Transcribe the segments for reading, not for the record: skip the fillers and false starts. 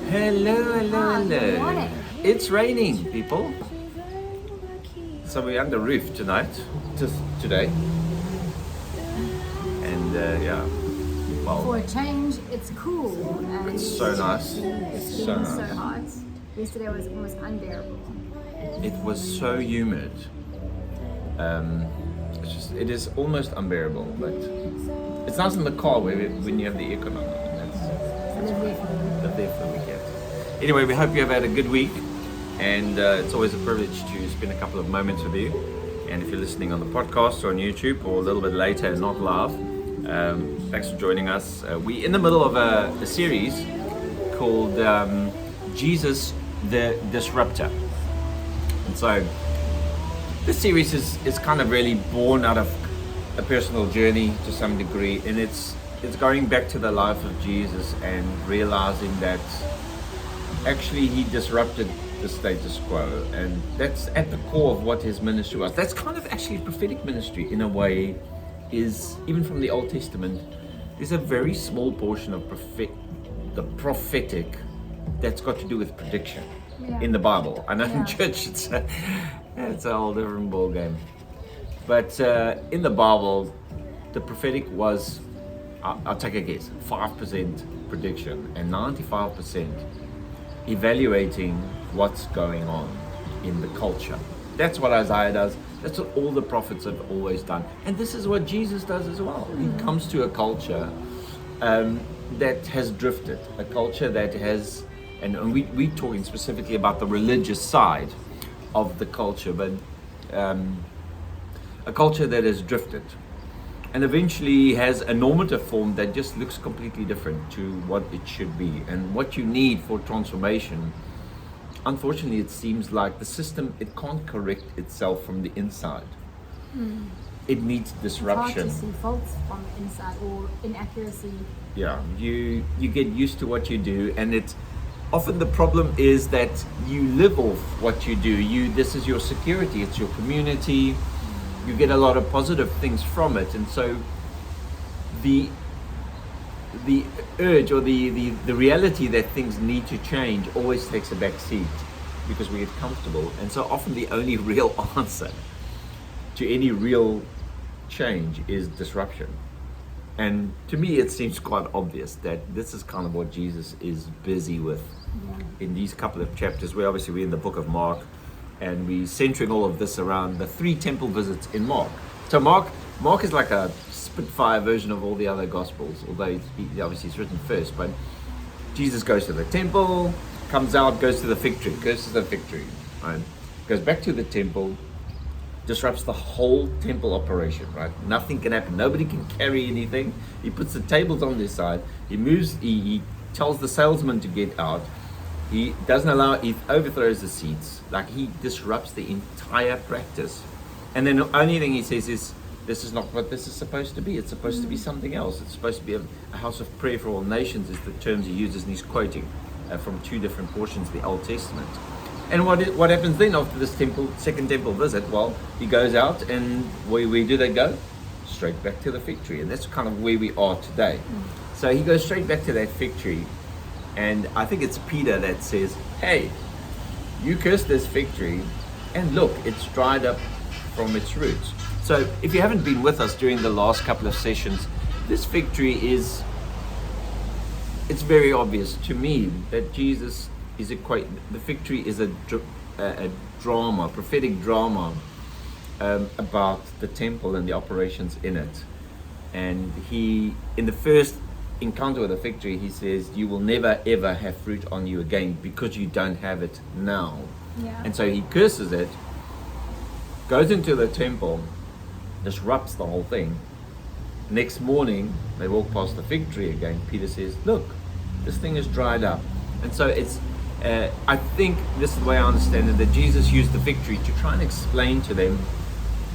Hello. Good morning. It's raining, people. So we're under roof tonight, just today. And For well, a change, it's cool. And it's so nice. It's so been nice. so hot. Yesterday was almost unbearable. It was so humid. It is almost unbearable, but it's nice in the car when you have the aircon on. Live there for the weekend. Anyway, we hope you have had a good week, and it's always a privilege to spend a couple of moments with you. And if you're listening on the podcast or on YouTube or a little bit later and not live, thanks for joining us. We're in the middle of a series called Jesus the Disruptor. And so this series is kind of really born out of a personal journey to some degree, and it's going back to the life of Jesus and realizing that actually he disrupted the status quo, and that's at the core of what his ministry was. That's kind of actually prophetic ministry in a way, is even from the Old Testament. There's a very small portion of the prophetic that's got to do with prediction in the Bible. I know in church it's a whole different ball game, but in the Bible, the prophetic was, I'll take a guess, 5% prediction and 95% evaluating what's going on in the culture. That's what Isaiah does. That's what all the prophets have always done. And this is what Jesus does as well. He comes to a culture that has drifted, a culture that has, and we're talking specifically about the religious side of the culture, but a culture that has drifted and eventually has a normative form that just looks completely different to what it should be. And what you need for transformation, unfortunately, it seems like the system, it can't correct itself from the inside. It needs disruption. It's hard to see faults from the inside or inaccuracy. Yeah, you get used to what you do, and it's often the problem is that you live off what you do. This is your security, it's your community. You get a lot of positive things from it, and so the urge or the reality that things need to change always takes a back seat because we get comfortable. And so often the only real answer to any real change is disruption. And to me it seems quite obvious that this is kind of what Jesus is busy with in these couple of chapters. We're in the book of Mark, and we're centering all of this around the 3 temple visits in Mark. So Mark is like a spitfire version of all the other Gospels, although obviously it's written first. But Jesus goes to the temple, comes out, goes to the fig tree, curses the fig tree, right? Goes back to the temple, disrupts the whole temple operation, right? Nothing can happen. Nobody can carry anything. He puts the tables on their side. He tells the salesman to get out. He doesn't allow, he overthrows the seats. Like, he disrupts the entire practice. And then the only thing he says is, this is not what this is supposed to be. It's supposed to be something else. It's supposed to be a house of prayer for all nations, is the terms he uses, and he's quoting from 2 different portions of the Old Testament. And what happens then after this second temple visit? Well, he goes out, and where do they go? Straight back to the fig tree. And that's kind of where we are today. So he goes straight back to that fig tree. And I think it's Peter that says, hey, you cursed this fig tree, and look, it's dried up from its roots. So if you haven't been with us during the last couple of sessions, this fig tree it's very obvious to me that Jesus is the fig tree is a drama, prophetic drama about the temple and the operations in it. And in the first encounter with the fig tree, he says, you will never ever have fruit on you again because you don't have it now. And so he curses it, goes into the temple, disrupts the whole thing. Next morning they walk past the fig tree again. Peter says, look, this thing is dried up. And so it's I think this is the way I understand it, that Jesus used the fig tree to try and explain to them,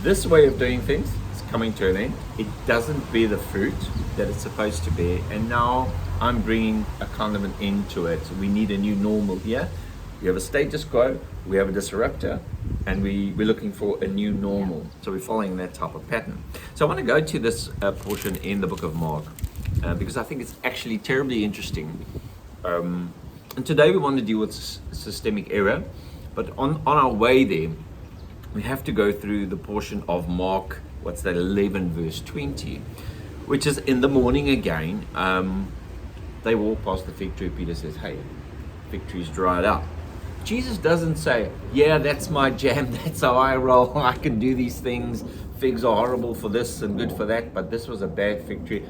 this way of doing things is coming to an end. It doesn't bear the fruit that it's supposed to bear, and now I'm bringing a kind of an end to it. So we need a new normal here. We have a status quo, we have a disruptor, and we're looking for a new normal. So we're following that type of pattern. So I want to go to this portion in the book of Mark because I think it's actually terribly interesting And today we want to deal with systemic error, but on our way there, we have to go through the portion of Mark, 11 verse 20, which is in the morning again. They walk past the fig tree. Peter says, hey, fig tree's dried up. Jesus doesn't say, yeah, that's my jam, that's how I roll, I can do these things, figs are horrible for this and good for that, but this was a bad fig tree.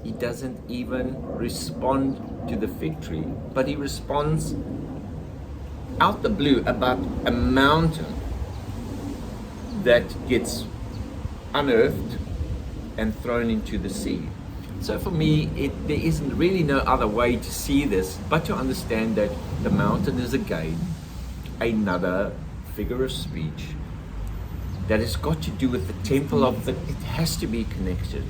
He doesn't even respond to the fig tree, but he responds out the blue about a mountain that gets unearthed and thrown into the sea. So for me, there isn't really no other way to see this but to understand that the mountain is again another figure of speech that has got to do with the temple of the, it has to be connected.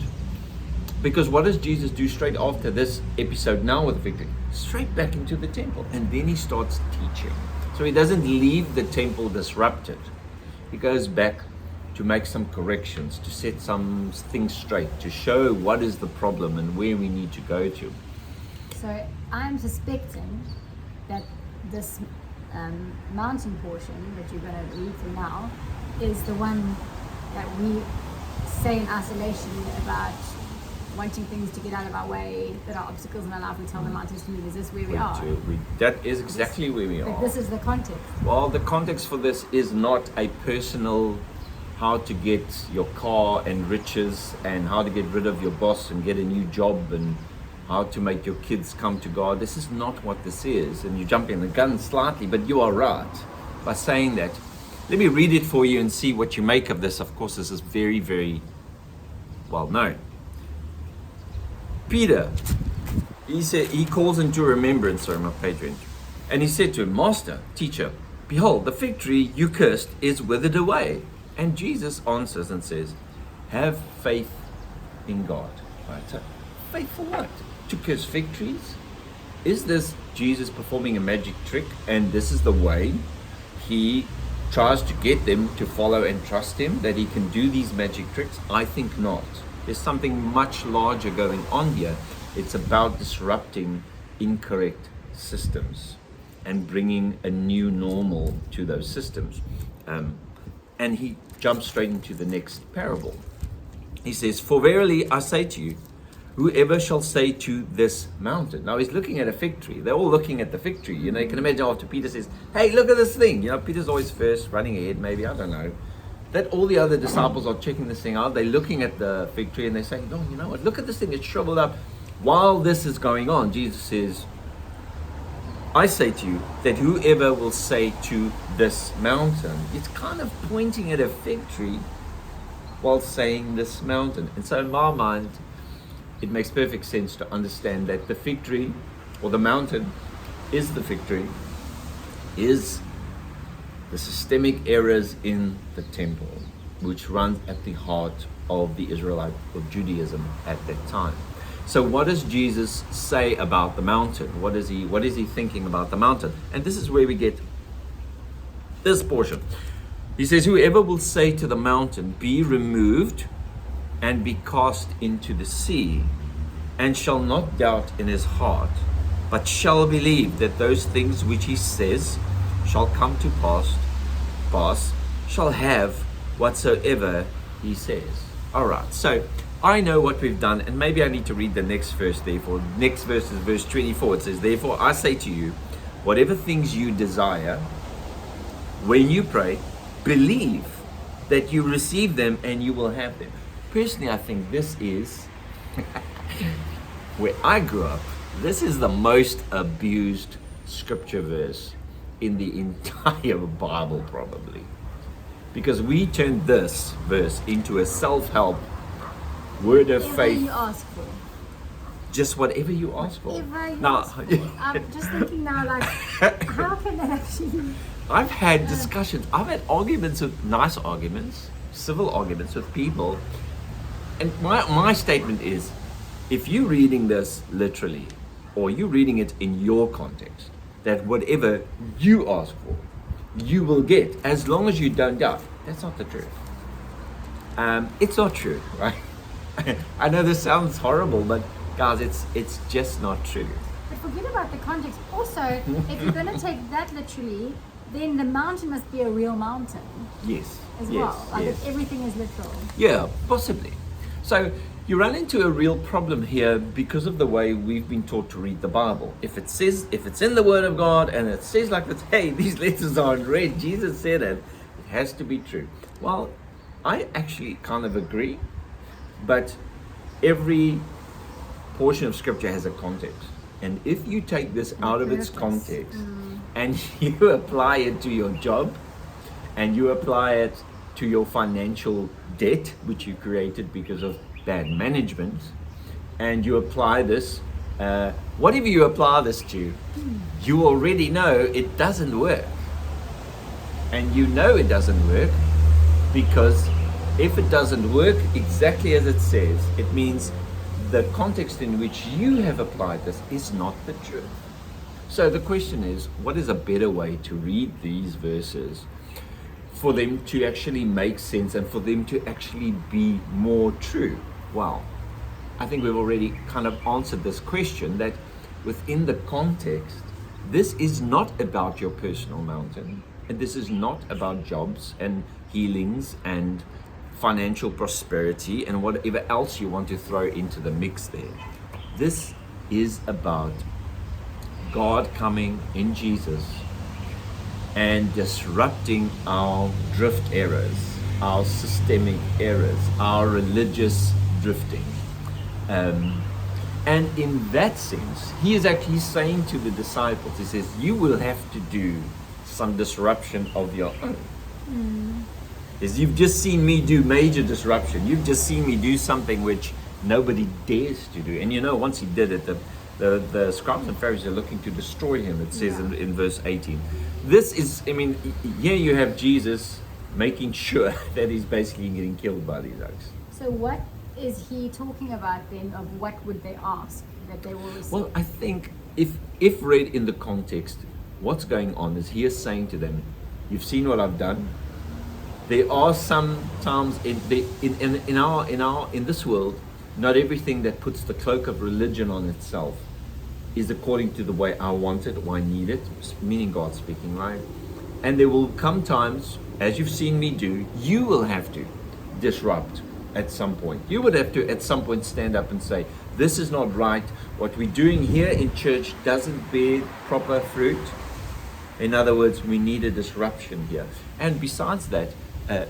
Because what does Jesus do straight after this episode now with the fig tree? Straight back into the temple, and then he starts teaching. So he doesn't leave the temple disrupted. He goes back to make some corrections, to set some things straight, to show what is the problem and where we need to go to. So I'm suspecting that this mountain portion that you're going to read through now is the one that we say in isolation about wanting things to get out of our way, that are obstacles in our life. We tell the mountains to move. Is this where we are? That is exactly where we are. This is the context. Well, the context for this is not a personal how to get your car and riches and how to get rid of your boss and get a new job and how to make your kids come to God. This is not what this is. And you jump in the gun slightly, but you are right by saying that. Let me read it for you and see what you make of this. Of course, this is very, very well known. Peter, he calls into remembrance, sorry, my page went, and he said to him, Master, teacher, behold, the fig tree you cursed is withered away. And Jesus answers and says, have faith in God. Right? So, faith for what? To curse fig trees? Is this Jesus performing a magic trick, and this is the way he tries to get them to follow and trust him, that he can do these magic tricks? I think not. There's something much larger going on here. It's about disrupting incorrect systems and bringing a new normal to those systems. And he jumps straight into the next parable. He says, for verily I say to you, whoever shall say to this mountain. Now he's looking at a fig tree. They're all looking at the fig tree. You know, you can imagine after Peter says, hey, look at this thing. You know, Peter's always first, running ahead, maybe, I don't know. That all the other disciples are checking this thing out. They're looking at the fig tree and they're saying, oh, you know what, look at this thing, it's shriveled up. While this is going on, Jesus says, I say to you that whoever will say to this mountain, it's kind of pointing at a fig tree while saying this mountain. And so in my mind, it makes perfect sense to understand that the fig tree, or the mountain, is the fig tree, is the systemic errors in the temple, which runs at the heart of the Israelite or Judaism at that time. So what does Jesus say about the mountain? What is he thinking about the mountain? And this is where we get this portion. He says, whoever will say to the mountain, be removed and be cast into the sea, and shall not doubt in his heart, but shall believe that those things which he says shall come to pass, shall have whatsoever he says. All right, so I know what we've done, and maybe I need to read the next verse. Therefore, next verse is verse 24. It says, therefore I say to you, whatever things you desire, when you pray, believe that you receive them and you will have them. Personally, I think this is where I grew up. This is the most abused scripture verse in the entire Bible, probably, because we turned this verse into a self-help word of Whatever faith. you ask for. Just whatever you ask for. Whatever you Now, ask for. I'm just thinking now, like, how can that actually... I've had discussions, I've had arguments with, nice arguments, civil arguments with people, and my statement is, if you're reading this literally, or you're reading it in your context, that whatever you ask for, you will get, as long as you don't doubt. That's not the truth. It's not true, right? I know this sounds horrible, but guys, it's just not true. But forget about the context. Also, if you're going to take that literally, then the mountain must be a real mountain Yes. as yes, well. Like yes. if everything is literal. Yeah, possibly. So you run into a real problem here because of the way we've been taught to read the Bible. If it's in the Word of God and it says like this, hey, these letters aren't red, Jesus said it has to be true. Well, I actually kind of agree, but every portion of Scripture has a context. And if you take this out of its context and you apply it to your job and you apply it to your financial debt, which you created because of bad management, and you apply this, whatever you apply this to, you already know it doesn't work. And you know it doesn't work because if it doesn't work exactly as it says, it means the context in which you have applied this is not the truth. So the question is, what is a better way to read these verses for them to actually make sense and for them to actually be more true? Well, I think we've already kind of answered this question, that within the context, this is not about your personal mountain, and this is not about jobs and healings and financial prosperity and whatever else you want to throw into the mix there. This is about God coming in Jesus and disrupting our drift errors, our systemic errors, our religious drifting. And in that sense, he is actually saying to the disciples, he says, you will have to do some disruption of your own. Is you've just seen me do major disruption. You've just seen me do something which nobody dares to do. And you know, once he did it, the scribes and Pharisees are looking to destroy him, it says in verse 18. This is, I mean, here you have Jesus making sure that he's basically getting killed by these oaks. So what is he talking about then, of what would they ask that they will receive? Well, I think if read in the context, what's going on is he is saying to them, you've seen what I've done. There are some times in this world, not everything that puts the cloak of religion on itself is according to the way I want it or I need it, meaning God speaking, right? And there will come times, as you've seen me do, you will have to disrupt at some point. You would have to at some point stand up and say, this is not right. What we're doing here in church doesn't bear proper fruit. In other words, we need a disruption here. And besides that,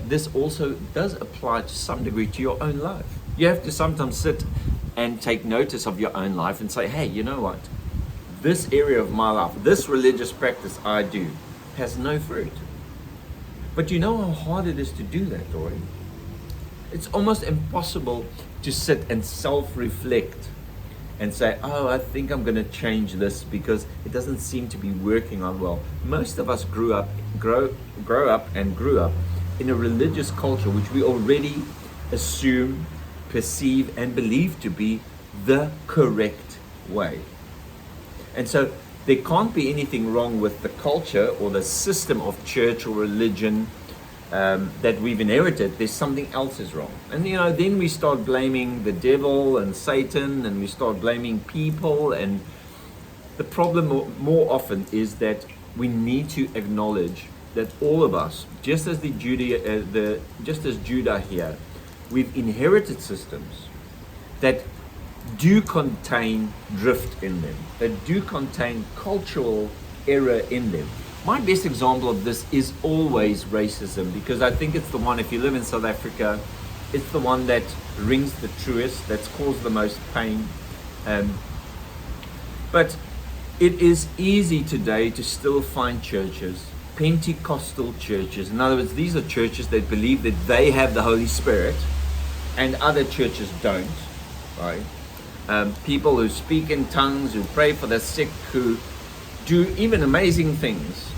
this also does apply to some degree to your own life. You have to sometimes sit and take notice of your own life and say, hey, you know what? This area of my life, this religious practice I do, has no fruit. But you know how hard it is to do that, Tori? It's almost impossible to sit and self-reflect and say, oh, I think I'm going to change this because it doesn't seem to be working out well. Most of us grew up in a religious culture which we already assume, perceive, and believe to be the correct way. And so there can't be anything wrong with the culture or the system of church or religion that we've inherited. There's something else is wrong. And you know, then we start blaming the devil and Satan, and we start blaming people. And the problem more often is that we need to acknowledge that all of us, just as Judah here, we've inherited systems that do contain drift in them, that do contain cultural error in them. My best example of this is always racism, because I think it's the one, if you live in South Africa, it's the one that rings the truest, that's caused the most pain. But it is easy today to still find churches, Pentecostal churches. In other words, these are churches that believe that they have the Holy Spirit and other churches don't, right? People who speak in tongues, who pray for the sick, who do even amazing things,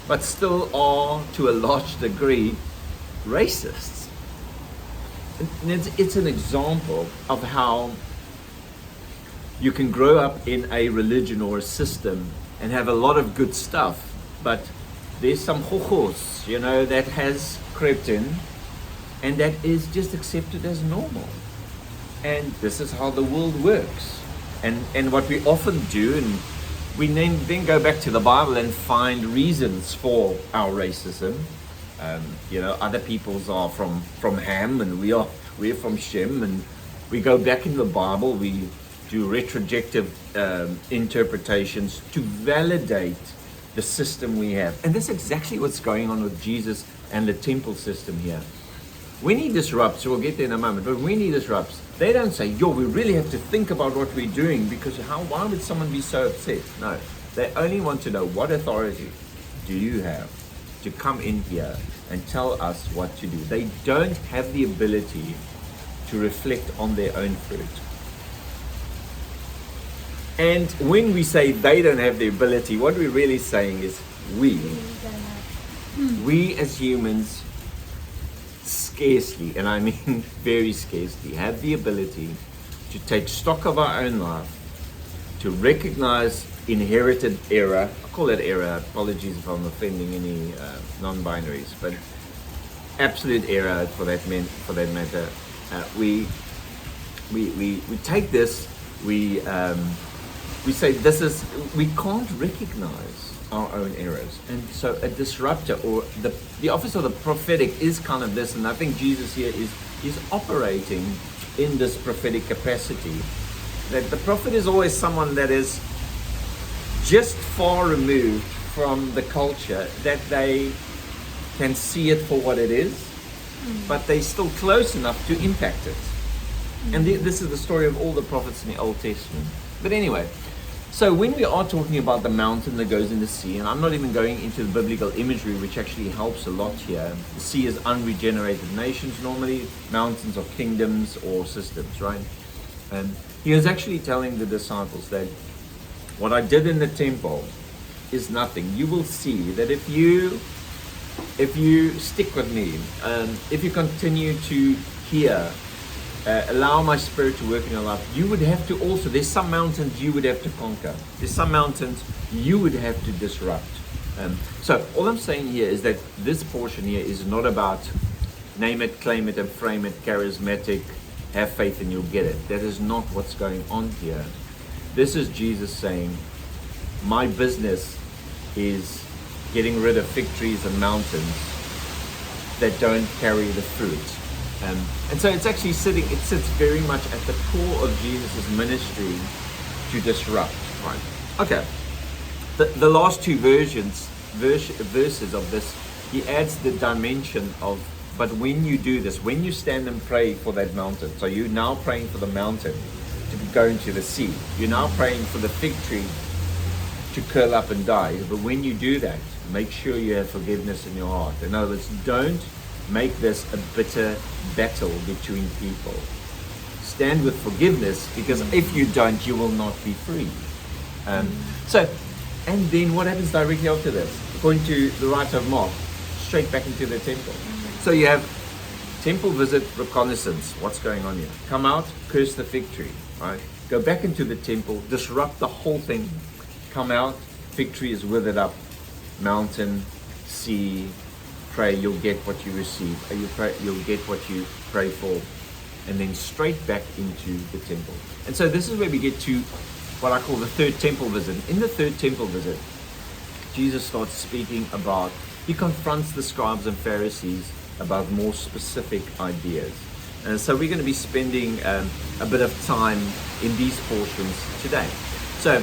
but still are, to a large degree, racists. And it's an example of how you can grow up in a religion or a system and have a lot of good stuff, but there's some chojos, you know, that has crept in, and that is just accepted as normal. And this is how the world works. And what we often do, and we then go back to the Bible and find reasons for our racism. Other peoples are from Ham, and we're from Shem, and we go back in the Bible. We do retrospective interpretations to validate the system we have, and that's exactly what's going on with Jesus and the temple system here. When he disrupts, we'll get there in a moment, but when he disrupts, they don't say, we really have to think about what we're doing, because why would someone be so upset? No, they only want to know, what authority do you have to come in here and tell us what to do? They don't have the ability to reflect on their own fruit. And when we say they don't have the ability, what we're really saying is we as humans scarcely, and I mean very scarcely, have the ability to take stock of our own life, to recognize inherited error. I call that error. Apologies if I'm offending any non-binaries, but absolute error for that matter. We take this. We say we can't recognize our own errors, and so a disruptor, or the office of the prophetic, is kind of this. And I think Jesus here is operating in this prophetic capacity. That the prophet is always someone that is just far removed from the culture, that they can see it for what it is, but they're still close enough to impact it. And this is the story of all the prophets in the Old Testament. But anyway, so when we are talking about the mountain that goes in the sea, and I'm not even going into the biblical imagery, which actually helps a lot here. The sea is unregenerated nations normally, mountains are kingdoms or systems, right? And he was actually telling the disciples that what I did in the temple is nothing. You will see that if you stick with me, if you continue to hear, allow my spirit to work in your life, you would have to also, there's some mountains you would have to conquer. There's some mountains you would have to disrupt. So all I'm saying here is that this portion here is not about name it, claim it, and frame it, charismatic, have faith and you'll get it. That is not what's going on here. This is Jesus saying, my business is getting rid of fig trees and mountains that don't carry the fruit. And so it's actually it sits very much at the core of Jesus' ministry to disrupt. Right. Okay. The last two verses of this, he adds the dimension of, but when you do this, when you stand and pray for that mountain, so you're now praying for the mountain to go into the sea. You're now praying for the fig tree to curl up and die. But when you do that, make sure you have forgiveness in your heart. In other words, don't make this a bitter battle between people. Stand with forgiveness, because if you don't, you will not be free. And then what happens directly after this? According to the writer of Mark, straight back into the temple. So you have temple visit, reconnaissance. What's going on here? Come out, curse the fig tree, right? Go back into the temple, disrupt the whole thing. Come out, fig tree is withered up. Mountain, sea, pray, you'll get what you receive. You'll get what you pray for. And then straight back into the temple. And so this is where we get to what I call the third temple visit. In the third temple visit, Jesus starts speaking about, he confronts the scribes and Pharisees about more specific ideas. And so we're going to be spending a bit of time in these portions today. So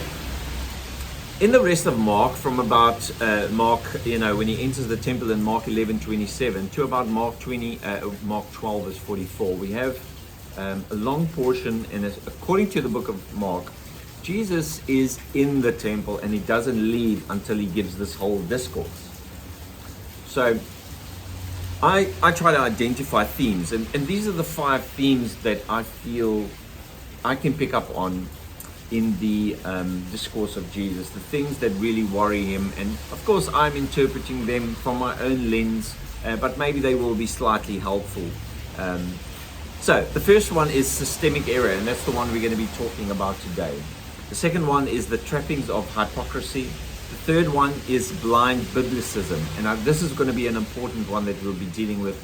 in the rest of Mark, from about Mark, when he enters the temple in Mark 11:27 to about Mark 12 verse 44, we have a long portion, and according to the book of Mark, Jesus is in the temple and he doesn't leave until he gives this whole discourse. So I try to identify themes, and these are the 5 themes that I feel I can pick up on in the discourse of Jesus, the things that really worry him. And of course I'm interpreting them from my own lens, but maybe they will be slightly helpful. So the first one is systemic error, and that's the one we're going to be talking about today. The second one is the trappings of hypocrisy. The third one is blind biblicism, and this is going to be an important one that we'll be dealing with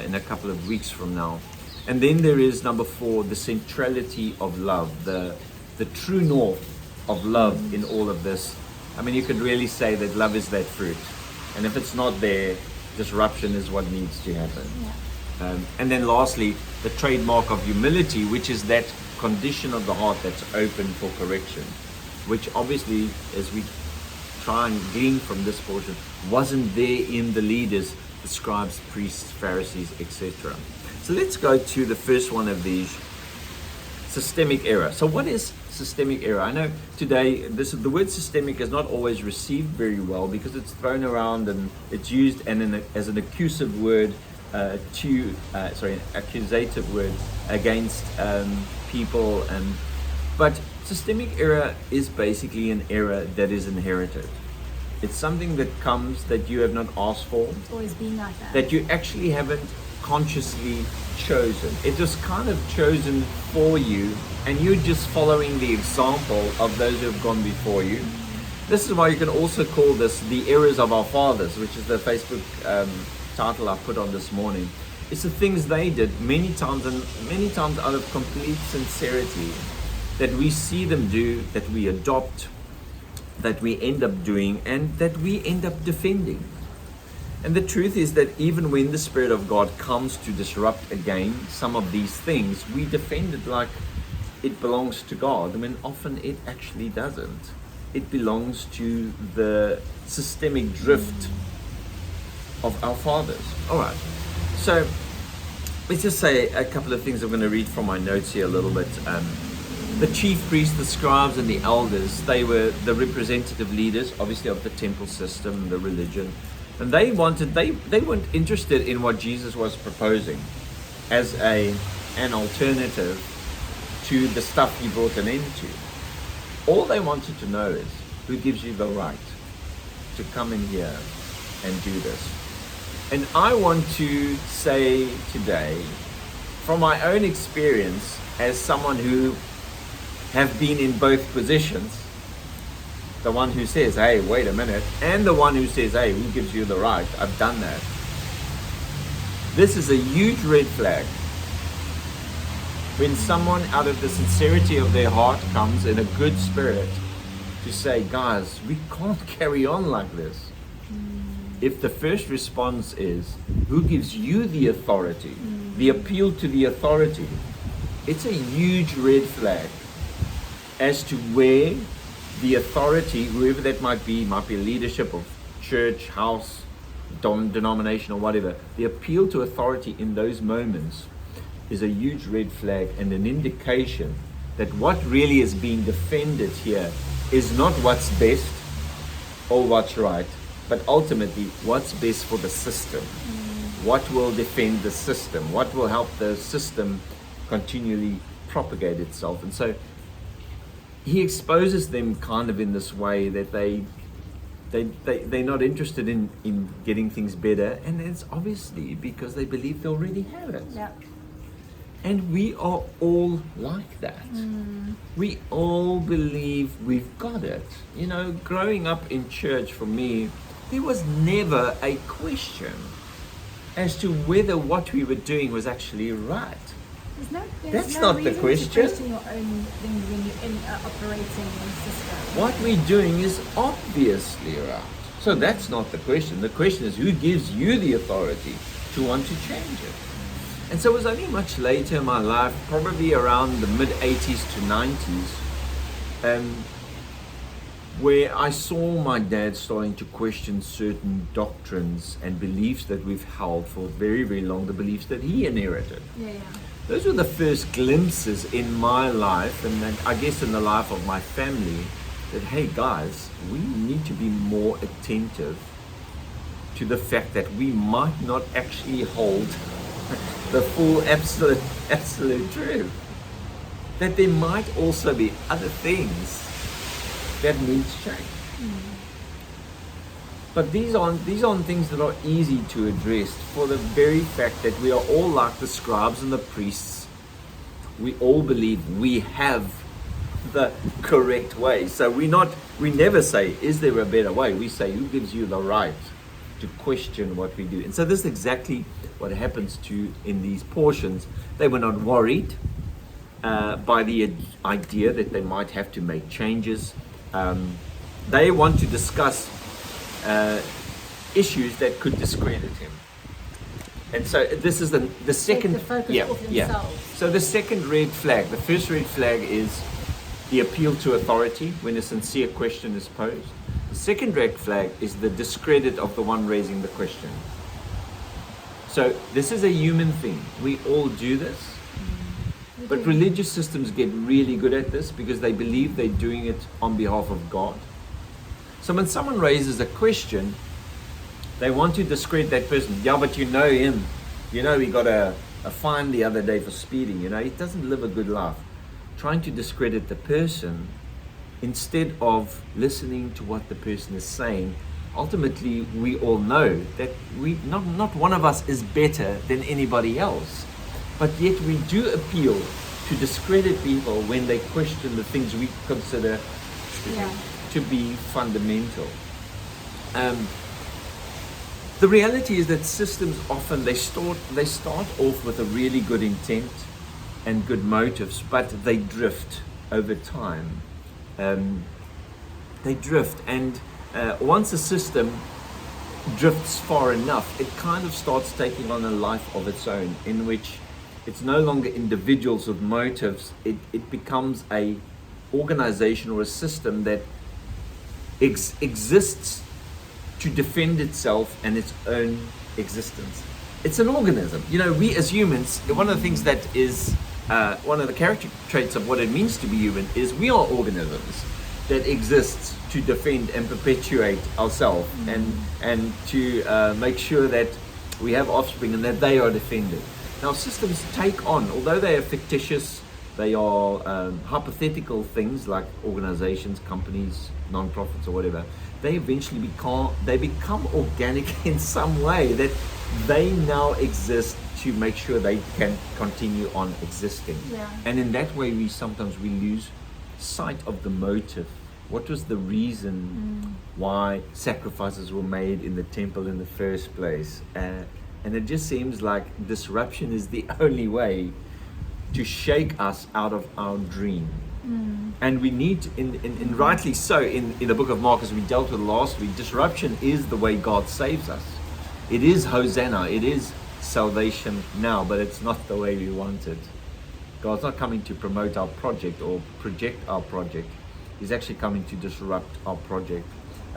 in a couple of weeks from now. And then there is number 4, the centrality of love, the the true north of love in all of this. I mean, you could really say that love is that fruit. And if it's not there, disruption is what needs to happen. Yeah. And then lastly, the trademark of humility, which is that condition of the heart that's open for correction, which obviously, as we try and glean from this portion, wasn't there in the leaders, the scribes, priests, Pharisees, etc. So let's go to the first one of these, systemic error. So what is systemic error? I know today the word systemic is not always received very well because it's thrown around and it's used as an accusative word accusative word against people. But systemic error is basically an error that is inherited. It's something that comes that you have not asked for. It's always been like that. That you actually haven't consciously chosen. It was kind of chosen for you, and you're just following the example of those who have gone before you. This is why you can also call this the errors of our fathers, which is the Facebook title I put on this morning. It's the things they did many times out of complete sincerity that we see them do, that we adopt, that we end up doing, and that we end up defending. And the truth is that even when the Spirit of God comes to disrupt again some of these things, we defend it like it belongs to God, when often it actually doesn't. It belongs to the systemic drift of our fathers. All right, so let's just say a couple of things. I'm going to read from my notes here a little bit. The chief priests, the scribes, and the elders, they were the representative leaders, obviously, of the temple system, the religion. And they weren't interested in what Jesus was proposing as an alternative to the stuff he brought an end to. All they wanted to know is, who gives you the right to come in here and do this? And I want to say today, from my own experience as someone who have been in both positions, the one who says, hey, wait a minute, and the one who says, hey, who gives you the right? I've done that. This is a huge red flag. When someone out of the sincerity of their heart comes in a good spirit to say, guys, we can't carry on like this. If the first response is, who gives you the authority? The appeal to the authority, it's a huge red flag as to where the authority, whoever that might be leadership of church, house, denomination, or whatever. The appeal to authority in those moments is a huge red flag and an indication that what really is being defended here is not what's best or what's right, but ultimately what's best for the system. What will defend the system? What will help the system continually propagate itself? And so he exposes them kind of in this way that they're not interested in getting things better, and it's obviously because they believe they already have it. Yeah. And we are all like that. We all believe we've got it. You know, growing up in church for me, there was never a question as to whether what we were doing was actually right. That's not the question. To question your own thing when you're operating in a system. What we're doing is obviously right. So that's not the question. The question is, who gives you the authority to want to change it? And so it was only much later in my life, probably around the mid-80s to 90s, where I saw my dad starting to question certain doctrines and beliefs that we've held for very, very long, the beliefs that he inherited. Yeah. Those were the first glimpses in my life, and then I guess in the life of my family, that, hey guys, we need to be more attentive to the fact that we might not actually hold the full absolute truth. That there might also be other things that need to change. But these aren't things that are easy to address, for the very fact that we are all like the scribes and the priests. We all believe we have the correct way. So we never say, is there a better way? We say, who gives you the right to question what we do? And so this is exactly what happens in these portions. They were not worried by the idea that they might have to make changes. They want to discuss issues that could discredit him. And so this is the second. Take the focus off themselves. So the second red flag. The first red flag is the appeal to authority when a sincere question is posed. The second red flag is the discredit of the one raising the question. So this is a human thing. We all do this. But religious systems get really good at this because they believe they're doing it on behalf of God. So when someone raises a question, they want to discredit that person. Yeah, but you know him. You know he got a fine the other day for speeding. You know, he doesn't live a good life. Trying to discredit the person instead of listening to what the person is saying. Ultimately, we all know that not one of us is better than anybody else. But yet we do appeal to discredit people when they question the things we consider to be fundamental. The reality is that systems often they start off with a really good intent and good motives, but they drift over time. They drift, and once a system drifts far enough, it kind of starts taking on a life of its own, in which it's no longer individuals with motives. It becomes a organization or a system that exists to defend itself and its own existence. It's an organism. You know, we as humans, one of the things that is one of the character traits of what it means to be human is we are organisms that exist to defend and perpetuate ourselves and to make sure that we have offspring and that they are defended. Now, systems take on, although they are fictitious, they are hypothetical things like organizations, companies, non-profits or whatever, they eventually become organic in some way, that they now exist to make sure they can continue on existing. Yeah. And in that way, we lose sight of the motive. What was the reason why sacrifices were made in the temple in the first place? And it just seems like disruption is the only way to shake us out of our dream. And we need, and rightly so, in the book of Mark, as we dealt with last week, disruption is the way God saves us. It is Hosanna, it is salvation now, but it's not the way we want it. God's not coming to promote our project or project our project. He's actually coming to disrupt our project,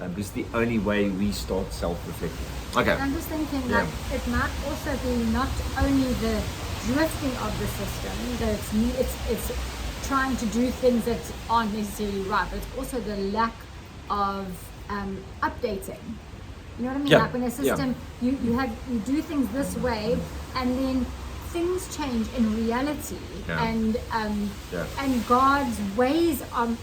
because the only way we start self-reflecting. Okay. I'm just thinking that it might also be not only the drifting of the system, that it's trying to do things that aren't necessarily right, but it's also the lack of updating. You know what I mean? Yeah. Like when a system, you do things this way, and then things change in reality, and God's ways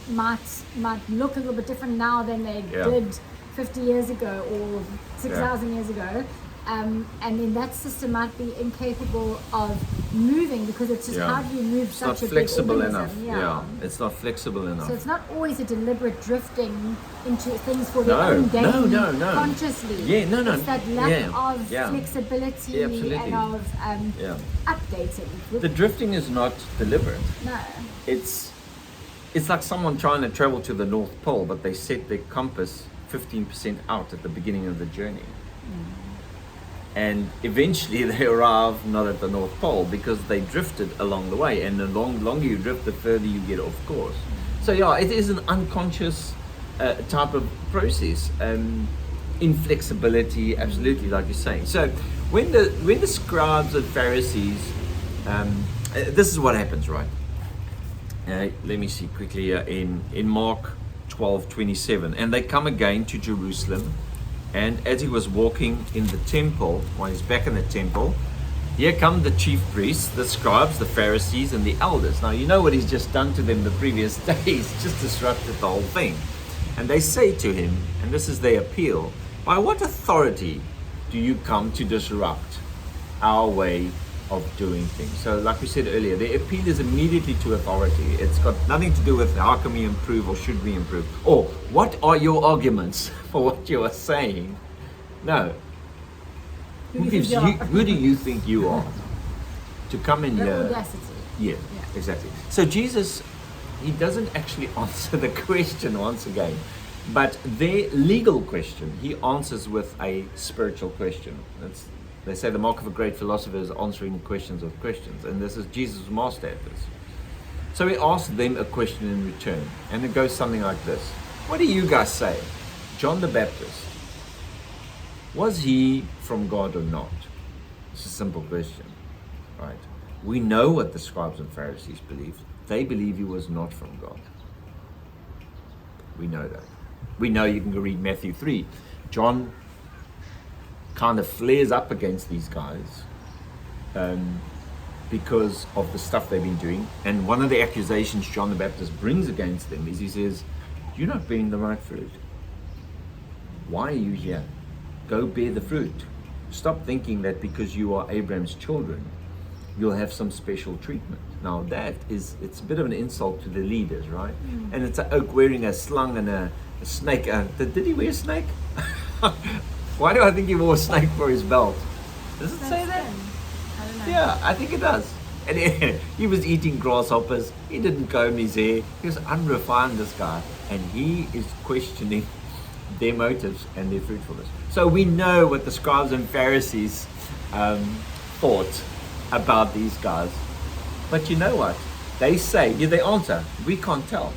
might look a little bit different now than they did 50 years ago or 6,000 years ago, and then that system might be incapable of moving, because it's just how do you move it's such not a flexible big enough. organism? It's not flexible enough. So it's not always a deliberate drifting into things for their own gain consciously. It's that lack of flexibility and of updating. The drifting is not deliberate. No. It's like someone trying to travel to the North Pole, but they set their compass 15% out at the beginning of the journey. And eventually they arrive not at the North Pole because they drifted along the way, and the longer you drift, the further you get off course. So it is an unconscious type of process. Inflexibility, absolutely, like you're saying. So when the scribes and Pharisees, this is what happens, right? Let me see quickly here in Mark 12:27. And they come again to Jerusalem, and as he was walking in the temple, while he's back in the temple, here come the chief priests, the scribes, the Pharisees, and the elders. Now, you know what he's just done to them the previous day. He's just disrupted the whole thing. And they say to him, and this is their appeal, by what authority do you come to disrupt our way of doing things? So like we said earlier, the appeal is immediately to authority. It's got nothing to do with how can we improve or should we improve, or what are your arguments for what you are saying. No. Who do you think you are to come in The here? audacity. Yeah. Exactly. So Jesus, he doesn't actually answer the question once again, but their legal question, he answers with a spiritual question. They say the mark of a great philosopher is answering questions with questions, and this is Jesus' master at this. So he asked them a question in return, and it goes something like this. What do you guys say? John the Baptist, was he from God or not? It's a simple question, right? We know what the scribes and Pharisees believed. They believe he was not from God. We know that. We know, you can go read Matthew 3. John kind of flares up against these guys because of the stuff they've been doing. And one of the accusations John the Baptist brings against them is he says, you're not bearing the right fruit. Why are you here? Go bear the fruit. Stop thinking that because you are Abraham's children, you'll have some special treatment. Now it's a bit of an insult to the leaders, right? And it's an oak wearing a slung and a snake. Did he wear a snake? Why do I think he wore a snake for his belt? Does it say that? I don't know. Yeah, I think it does. And he was eating grasshoppers. He didn't comb his hair. He was unrefined, this guy. And he is questioning their motives and their fruitfulness. So we know what the scribes and Pharisees thought about these guys. But you know what? They say, they answer, we can't tell.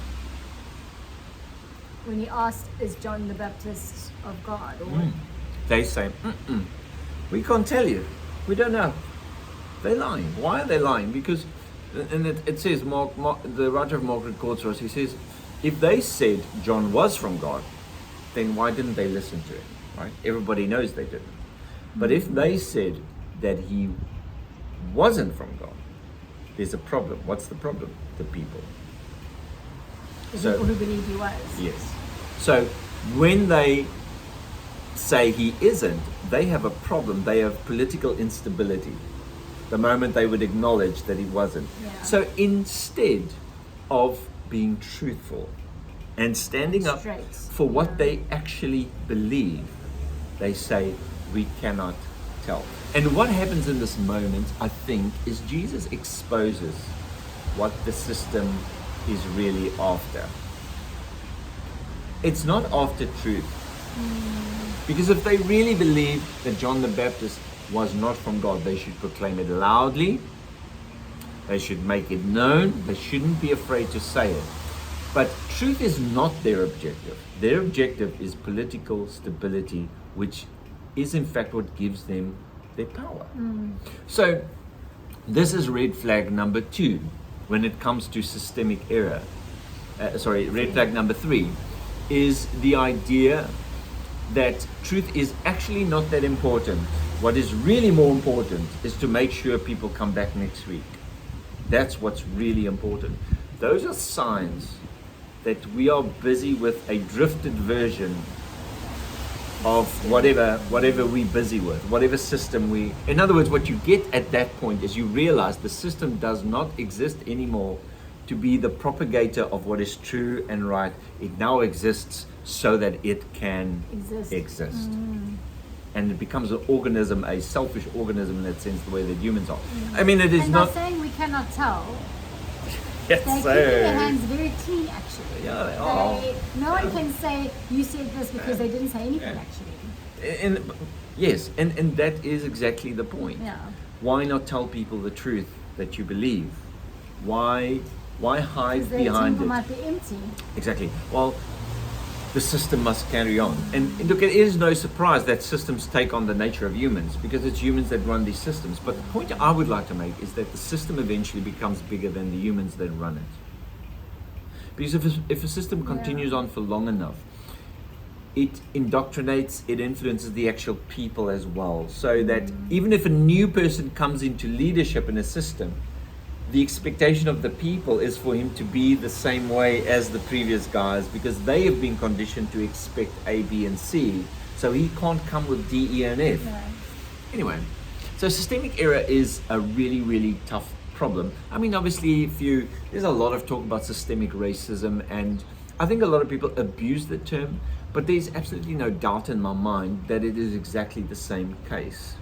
When he asked, is John the Baptist of God? Or They say, we can't tell you. We don't know. They're lying. Why are they lying? Because, and it says, the writer of Mark records for us, he says, if they said John was from God, then why didn't they listen to him? Right? Everybody knows they didn't. But if they said that he wasn't from God, there's a problem. What's the problem? The people. the people who believed he was. Yes. So when they say he isn't, they have a problem. They have political instability. The moment they would acknowledge that he wasn't. Yeah. So instead of being truthful and standing up Straight. for what they actually believe, they say, we cannot tell. And what happens in this moment, I think, is Jesus exposes what the system is really after. It's not after truth. Because if they really believe that John the Baptist was not from God, they should proclaim it loudly. They should make it known. They shouldn't be afraid to say it. But truth is not their objective. Their objective is political stability, which is in fact what gives them their power. So this is red flag number 2 when it comes to systemic error. Red flag number 3 is the idea that truth is actually not that important. What is really more important is to make sure people come back next week. That's what's really important. Those are signs that we are busy with a drifted version of whatever we're busy with, whatever system we... In other words, what you get at that point is you realize the system does not exist anymore to be the propagator of what is true and right. It now exists so that it can exist. And it becomes an organism, a selfish organism in that sense, the way that humans are. I mean, it is and not... by saying we cannot tell, Yes, they're so... keeping their hands very clean, actually. Yeah, they are. No one can say, you said this, because they didn't say anything, actually. And yes, and that is exactly the point. Yeah. Why not tell people the truth that you believe? Why hide Because their behind temple it? might be empty. Exactly. Well, the system must carry on. And look, it is no surprise that systems take on the nature of humans, because it's humans that run these systems. But the point I would like to make is that the system eventually becomes bigger than the humans that run it. Because if a system continues on for long enough, it indoctrinates, it influences the actual people as well. So that even if a new person comes into leadership in a system, the expectation of the people is for him to be the same way as the previous guys, because they have been conditioned to expect A, B, and C. So he can't come with D, E, and F. No. Anyway, so systemic error is a really, really tough problem. I mean, obviously, there's a lot of talk about systemic racism, and I think a lot of people abuse the term, but there's absolutely no doubt in my mind that it is exactly the same case.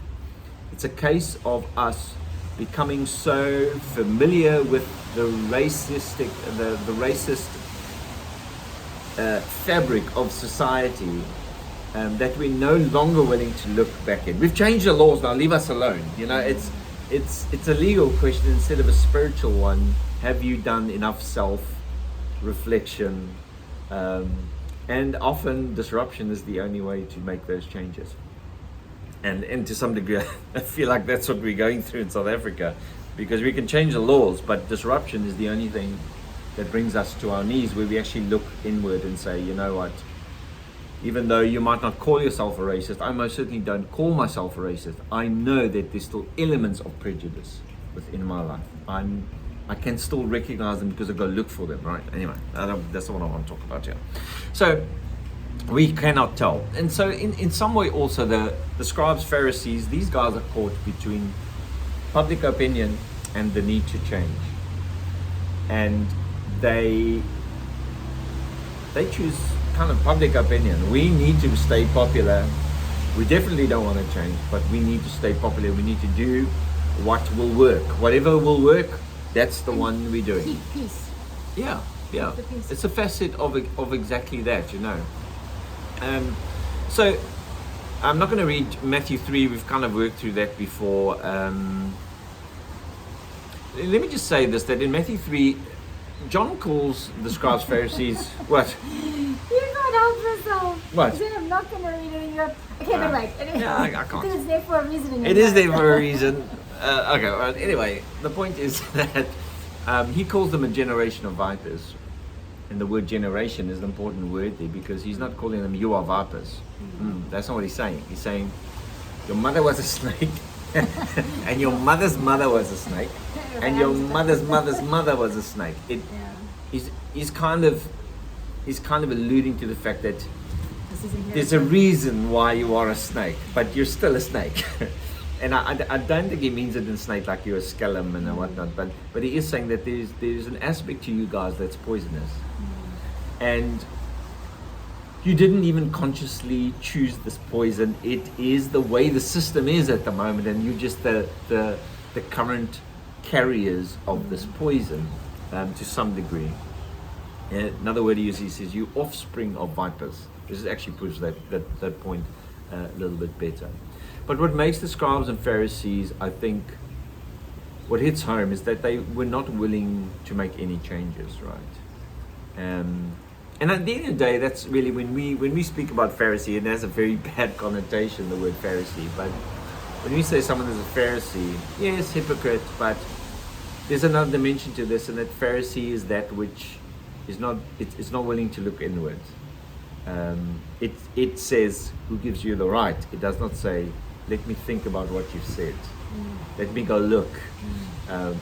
It's a case of us becoming so familiar with the racist fabric of society that we're no longer willing to look back in. We've changed the laws now. Leave us alone. You know, it's a legal question instead of a spiritual one. Have you done enough self-reflection? And often disruption is the only way to make those changes. And to some degree, I feel like that's what we're going through in South Africa, because we can change the laws, but disruption is the only thing that brings us to our knees, where we actually look inward and say, you know what, even though you might not call yourself a racist, I most certainly don't call myself a racist. I know that there's still elements of prejudice within my life. I can still recognize them because I go look for them, right? Anyway, that's not what I want to talk about here. So we cannot tell. And so in some way also the scribes, Pharisees, these guys are caught between public opinion and the need to change. And they choose kind of public opinion. We need to stay popular. We definitely don't want to change, but we need to stay popular. We need to do what will work. Whatever will work, that's the one we're doing. Keep peace. Yeah. Peace. It's a facet of exactly that, you know. So I'm not going to read Matthew 3. We've kind of worked through that before. Let me just say this, that in Matthew 3, John calls the scribes, Pharisees, what? You can't help yourself. What? You said I'm not going to read it in your... Okay, but wait. Yeah, I can't. Because it's there for a reason in your It is mind. there for a reason. Okay, well, anyway, the point is that he calls them a generation of vipers. And the word generation is an important word there, because he's not calling them, you are vipers. That's not what he's saying. He's saying, your mother was a snake, and your mother's mother was a snake, and your mother's mother's mother was a snake. He's kind of alluding to the fact that there's a reason why you are a snake, but you're still a snake. And I don't think he means it in snake like you're a scallum and whatnot, but he is saying that there's an aspect to you guys that's poisonous. And you didn't even consciously choose this poison. It is the way the system is at the moment, and you're just the current carriers of this poison to some degree. Another word he uses, he says, you offspring of vipers. This actually proves that point a little bit better. But what makes the scribes and Pharisees, I think, what hits home is that they were not willing to make any changes, right? And at the end of the day, that's really when we speak about Pharisee, and it has a very bad connotation, the word Pharisee. But when we say someone is a Pharisee, yes, hypocrite, but there's another dimension to this, and that Pharisee is that which is not, it's not willing to look inwards. It says, who gives you the right? It does not say, let me think about what you've said. Let me go look.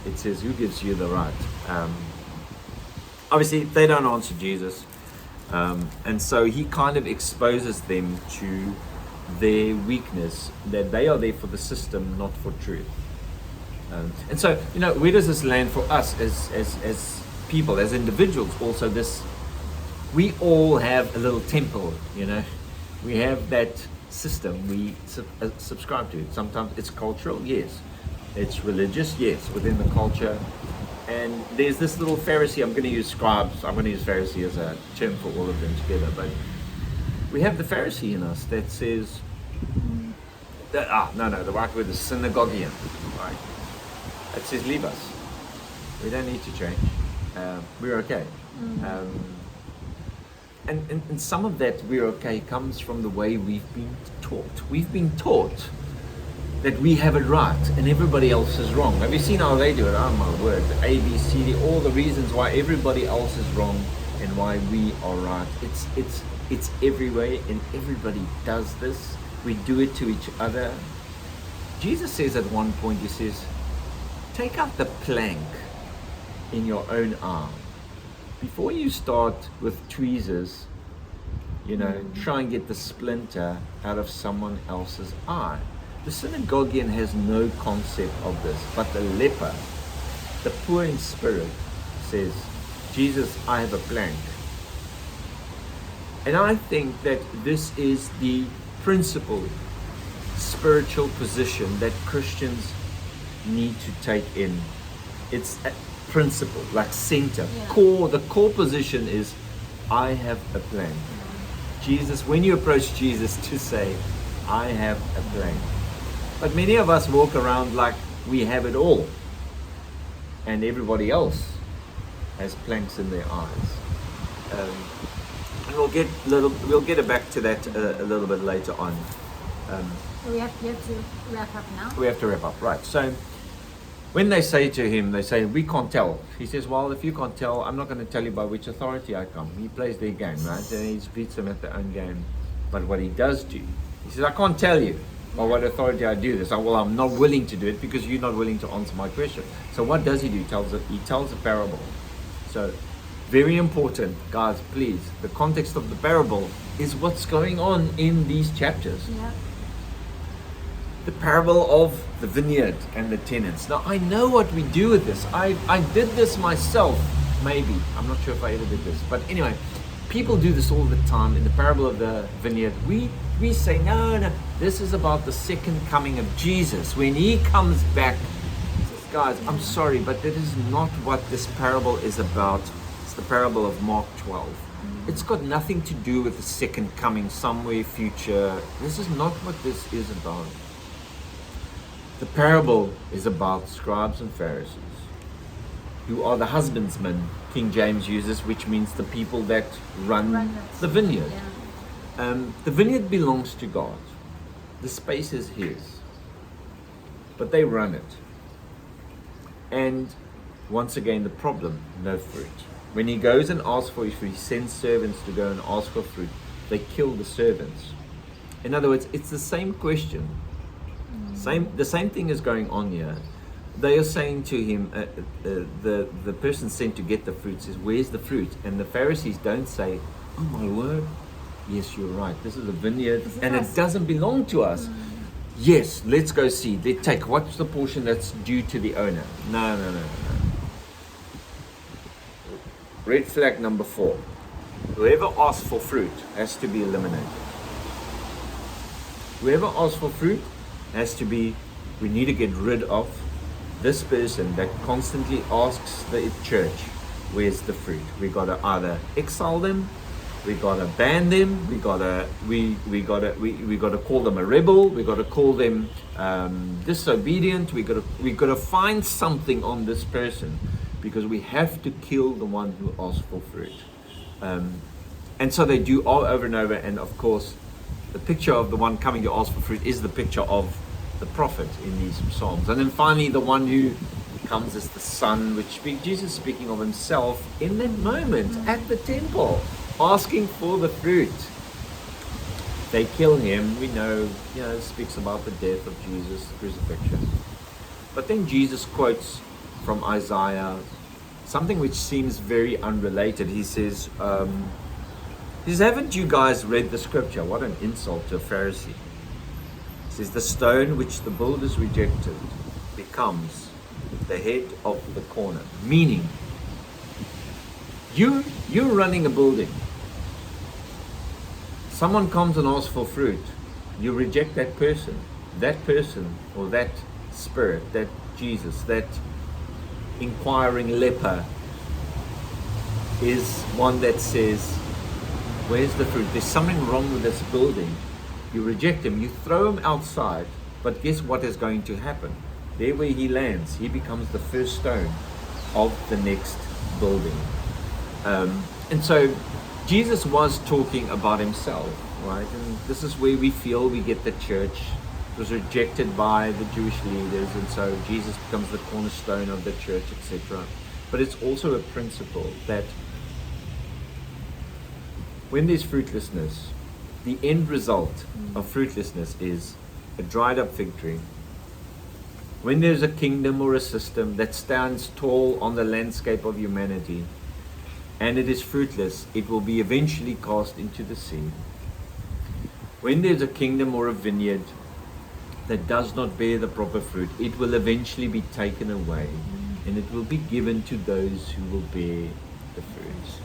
It says, who gives you the right? Obviously, they don't answer Jesus. And so he kind of exposes them to their weakness, that they are there for the system, not for truth. And so, you know, where does this land for us as people, as individuals? Also, this, we all have a little temple, you know. We have that system we subscribe to. Sometimes it's cultural, yes. It's religious, yes, within the culture. And there's this little Pharisee, I'm going to use scribes, I'm going to use Pharisee as a term for all of them together, but we have the Pharisee in us that says, the right word is synagoguean, right? That says, leave us. We don't need to change. We're okay. And some of that we're okay comes from the way we've been taught. We've been taught that we have it right and everybody else is wrong. Have you seen how they do it? Oh my word, A, B, C, D, all the reasons why everybody else is wrong and why we are right. It's everywhere, and everybody does this. We do it to each other. Jesus says at one point, he says, take out the plank in your own eye. Before you start with tweezers, you know, try and get the splinter out of someone else's eye. The synagoguean has no concept of this, but the leper, the poor in spirit, says, Jesus, I have a plank. And I think that this is the principal spiritual position that Christians need to take in. It's a principle, like center, Yeah. core. The core position is, I have a plan. Jesus, when you approach Jesus to say, I have a plan. But many of us walk around like we have it all, and everybody else has planks in their eyes. And we'll get back to that a little bit later on. So you have to wrap up now. We have to wrap up, right? So when they say to him, they say, we can't tell. He says, well, if you can't tell, I'm not going to tell you by which authority I come. He plays their game, right? And he beats them at their own game. But what he does do, he says, I can't tell you by what authority I do this. Well, I'm not willing to do it because you're not willing to answer my question. So what does he do? He tells a parable. So very important, guys, please. The context of the parable is what's going on in these chapters. Yeah. The parable of the vineyard and the tenants. Now, I know what we do with this. I did this myself, maybe. I'm not sure if I ever did this. But anyway, people do this all the time. In the parable of the vineyard, we say, no, this is about the second coming of Jesus. When he comes back, guys, I'm sorry, but that is not what this parable is about. It's the parable of Mark 12. It's got nothing to do with the second coming somewhere future. This is not what this is about. The parable is about scribes and Pharisees, who are the husbandsmen, King James uses, which means the people that run the vineyard. Yeah. The vineyard belongs to God. The space is his. But they run it. And once again, the problem, no fruit. When he goes and asks for his fruit, he sends servants to go and ask for fruit. They kill the servants. In other words, it's the same question. The same thing is going on here. They are saying to him, the person sent to get the fruit says, where's the fruit? And the Pharisees don't say, oh my word, yes, you're right. This is a vineyard and it doesn't belong to us. Yes, let's go see. Let's take, what's the portion that's due to the owner? No. Red flag number 4. Whoever asks for fruit has to be eliminated. Whoever asks for fruit has to be, we need to get rid of this person that constantly asks the church, where's the fruit? We gotta either exile them, we gotta ban them, we gotta call them a rebel, we gotta call them disobedient, we gotta find something on this person, because we have to kill the one who asks for fruit. And so they do all over and over, and of course the picture of the one coming to ask for fruit is the picture of the prophet in these psalms. And then finally the one who comes as the son, which Jesus speaking of himself in that moment at the temple, asking for the fruit. They kill him. We know, it speaks about the death of Jesus, the crucifixion. But then Jesus quotes from Isaiah something which seems very unrelated. He says, haven't you guys read the scripture? What an insult to a Pharisee. He says, the stone which the builders rejected becomes the head of the corner. Meaning, you're running a building. Someone comes and asks for fruit. You reject that person or that spirit, that Jesus, that inquiring leper is one that says, where's the fruit? There's something wrong with this building. You reject him, you throw him outside, but guess what is going to happen? There where he lands, he becomes the first stone of the next building. And so Jesus was talking about himself, right? And this is where we feel we get the church. It was rejected by the Jewish leaders, and so Jesus becomes the cornerstone of the church, etc. But it's also a principle that when there's fruitlessness, the end result of fruitlessness is a dried up fig tree. When there's a kingdom or a system that stands tall on the landscape of humanity and it is fruitless, it will be eventually cast into the sea. When there's a kingdom or a vineyard that does not bear the proper fruit, it will eventually be taken away and it will be given to those who will bear the fruits.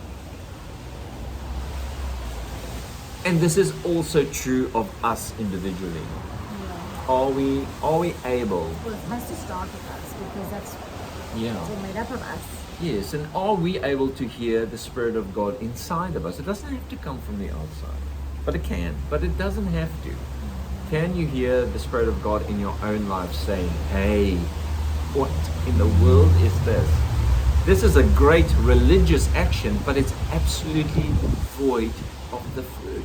And this is also true of us individually. Are we able? Well, it has to start with us because that's all made up of us. Yes, and are we able to hear the Spirit of God inside of us? It doesn't have to come from the outside, but it can, but it doesn't have to. Can you hear the Spirit of God in your own life saying, hey, what in the world is this? This is a great religious action, but it's absolutely void of the fruit.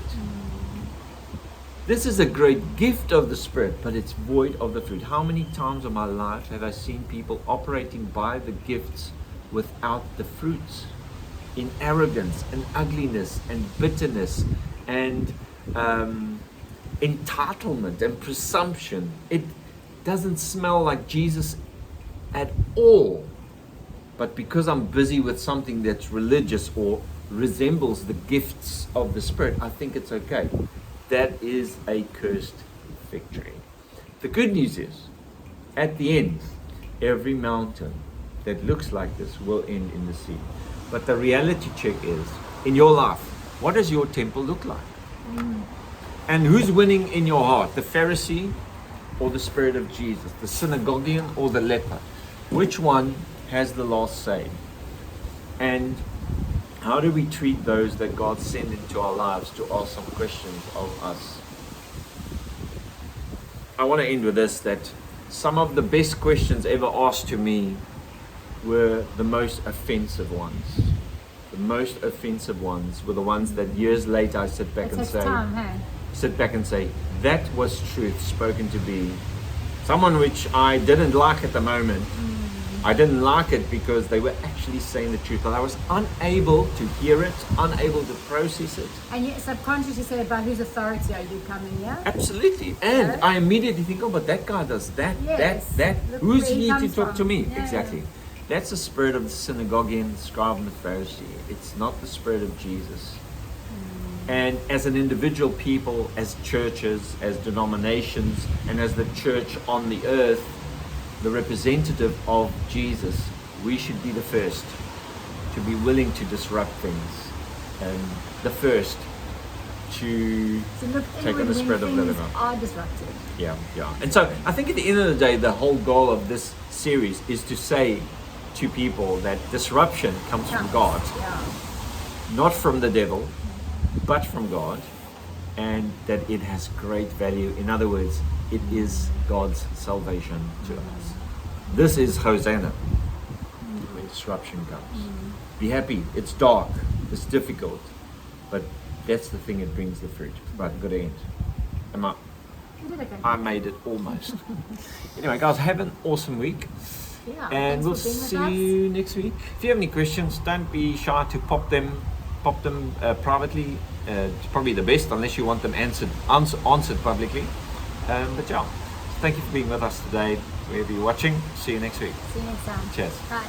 This is a great gift of the Spirit, but it's void of the fruit. How many times in my life have I seen people operating by the gifts without the fruits? In arrogance and ugliness and bitterness and entitlement and presumption. It doesn't smell like Jesus at all. But because I'm busy with something that's religious or resembles the gifts of the Spirit, I think it's okay. That is a cursed victory. The good news is, at the end, every mountain that looks like this will end in the sea. But the reality check is, in your life, what does your temple look like? And who's winning in your heart? The Pharisee or the Spirit of Jesus? The synagoguean or the leper? Which one has the last say? And how do we treat those that God sent into our lives to ask some questions of us? I want to end with this, that some of the best questions ever asked to me were the most offensive ones. The most offensive ones were the ones that years later I sit back and say, that was truth spoken to me. Someone which I didn't like at the moment. I didn't like it because they were actually saying the truth, but I was unable to hear it, unable to process it. And you subconsciously say, by whose authority are you coming here? Absolutely. And I immediately think, oh, but that guy does that, that. Who's he to talk to me? Yeah. Exactly. That's the spirit of the synagoguean, scribe, and the Pharisee. It's not the spirit of Jesus. And as an individual people, as churches, as denominations, and as the church on the earth, the representative of Jesus, we should be the first to be willing to disrupt things, and the first to take on the spread of living. Are disrupted. Yeah. And so I think at the end of the day, the whole goal of this series is to say to people that disruption comes from God, not from the devil, but from God, and that it has great value. In other words, it is God's salvation to us. This is Hosanna when disruption comes. Be happy. It's dark. It's difficult. But that's the thing that brings the fruit. Right, good end. I made it almost. Anyway, guys, have an awesome week. And we'll see you next week. If you have any questions, don't be shy to pop them privately. It's probably the best, unless you want them answered publicly. But yeah, thank you for being with us today, wherever you're watching. See you next week. See you next time. Cheers. Bye.